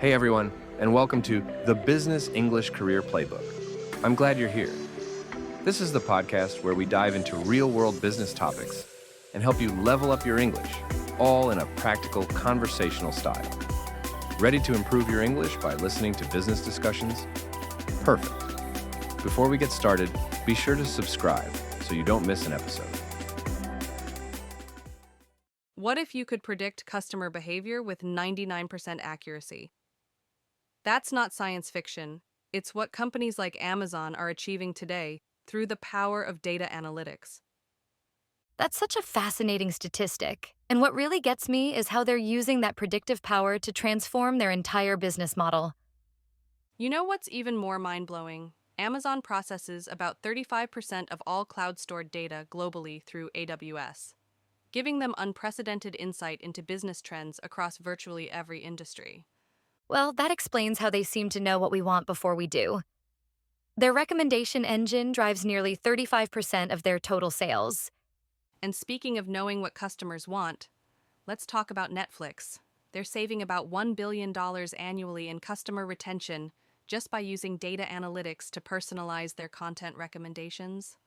Hey everyone, and welcome to the Business English Career Playbook. I'm glad you're here. This is the podcast where we dive into real-world business topics and help you level up your English, all in a practical, conversational style. Ready to improve your English by listening to business discussions? Perfect. Before we get started, be sure to subscribe so you don't miss an episode. What if you could predict customer behavior with 99% accuracy? That's not science fiction. It's what companies like Amazon are achieving today through the power of data analytics. That's such a fascinating statistic. And what really gets me is how they're using that predictive power to transform their entire business model. You know what's even more mind-blowing? Amazon processes about 35% of all cloud-stored data globally through AWS, giving them unprecedented insight into business trends across virtually every industry. Well, that explains how they seem to know what we want before we do. Their recommendation engine drives nearly 35% of their total sales. And speaking of knowing what customers want, let's talk about Netflix. They're saving about $1 billion annually in customer retention just by using data analytics to personalize their content recommendations.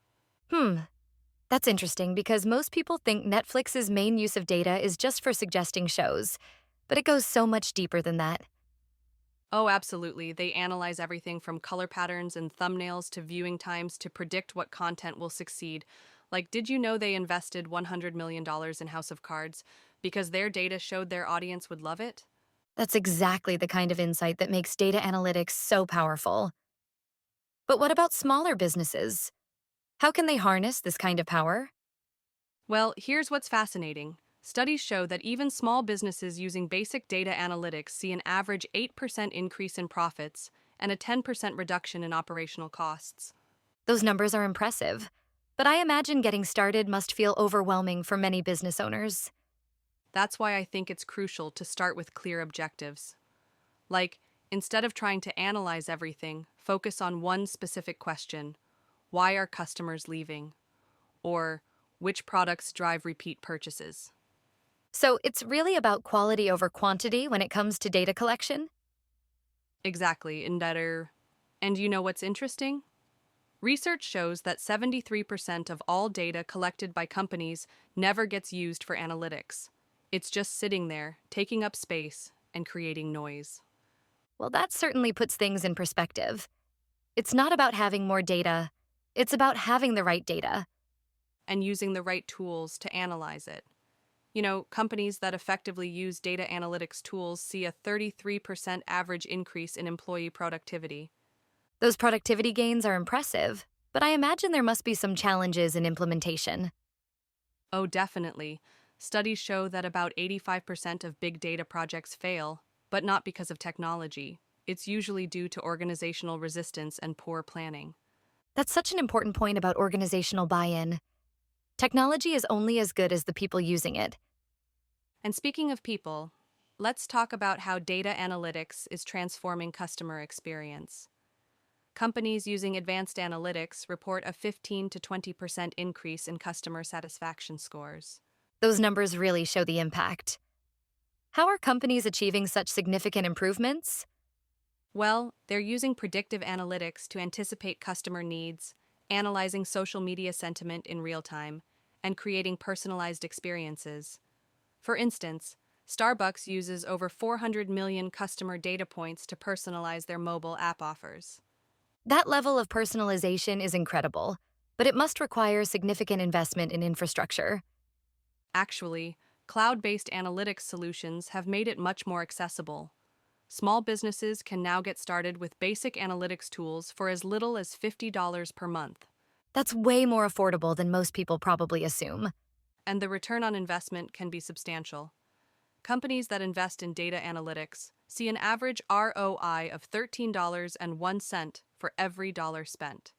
That's interesting because most people think Netflix's main use of data is just for suggesting shows, but it goes so much deeper than that. Oh, absolutely. They analyze everything from color patterns and thumbnails to viewing times to predict what content will succeed. Like, did you know they invested $100 million in House of Cards because their data showed their audience would love it? That's exactly the kind of insight that makes data analytics so powerful. But what about smaller businesses? How can they harness this kind of power? Well, here's what's fascinating. Studies show that even small businesses using basic data analytics see an average 8% increase in profits and a 10% reduction in operational costs. Those numbers are impressive, but I imagine getting started must feel overwhelming for many business owners. That's why I think it's crucial to start with clear objectives. Like, instead of trying to analyze everything, focus on one specific question. Why are customers leaving? Or, which products drive repeat purchases? So it's really about quality over quantity when it comes to data collection? Exactly, and you know what's interesting? Research shows that 73% of all data collected by companies never gets used for analytics. It's just sitting there, taking up space, and creating noise. Well, that certainly puts things in perspective. It's not about having more data, it's about having the right data. And using the right tools to analyze it. You know, companies that effectively use data analytics tools see a 33% average increase in employee productivity. Those productivity gains are impressive, but I imagine there must be some challenges in implementation. Oh, definitely. Studies show that about 85% of big data projects fail, but not because of technology. It's usually due to organizational resistance and poor planning. That's such an important point about organizational buy-in. Technology is only as good as the people using it. And speaking of people, let's talk about how data analytics is transforming customer experience. Companies using advanced analytics report a 15 to 20% increase in customer satisfaction scores. Those numbers really show the impact. How are companies achieving such significant improvements? Well, they're using predictive analytics to anticipate customer needs, analyzing social media sentiment in real time, and creating personalized experiences. For instance, Starbucks uses over 400 million customer data points to personalize their mobile app offers. That level of personalization is incredible, but it must require significant investment in infrastructure. Actually, cloud-based analytics solutions have made it much more accessible. Small businesses can now get started with basic analytics tools for as little as $50 per month. That's way more affordable than most people probably assume. And the return on investment can be substantial. Companies that invest in data analytics see an average ROI of $13.01 for every dollar spent.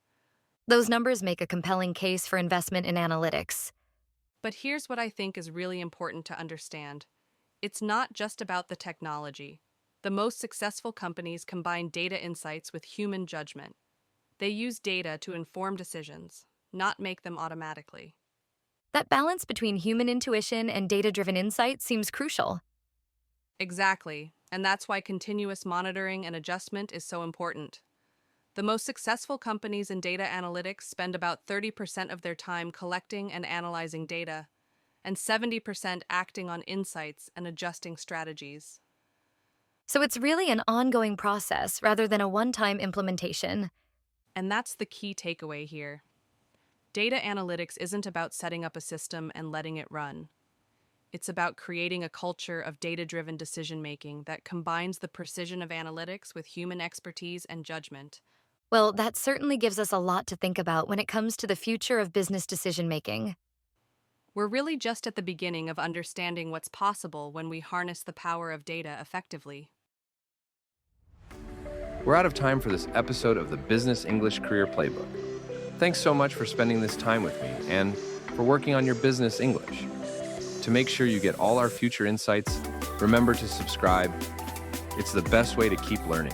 Those numbers make a compelling case for investment in analytics. But here's what I think is really important to understand. It's not just about the technology. The most successful companies combine data insights with human judgment. They use data to inform decisions, not make them automatically. That balance between human intuition and data-driven insight seems crucial. Exactly. and that's why continuous monitoring and adjustment is so important. The most successful companies in data analytics spend about 30% of their time collecting and analyzing data, and 70% acting on insights and adjusting strategies. So it's really an ongoing process rather than a one-time implementation. And that's the key takeaway here. Data analytics isn't about setting up a system and letting it run. It's about creating a culture of data-driven decision-making that combines the precision of analytics with human expertise and judgment. Well, that certainly gives us a lot to think about when it comes to the future of business decision-making. We're really just at the beginning of understanding what's possible when we harness the power of data effectively. We're out of time for this episode of the Business English Career Playbook. Thanks so much for spending this time with me and for working on your business English. To make sure you get all our future insights, remember to subscribe. It's the best way to keep learning.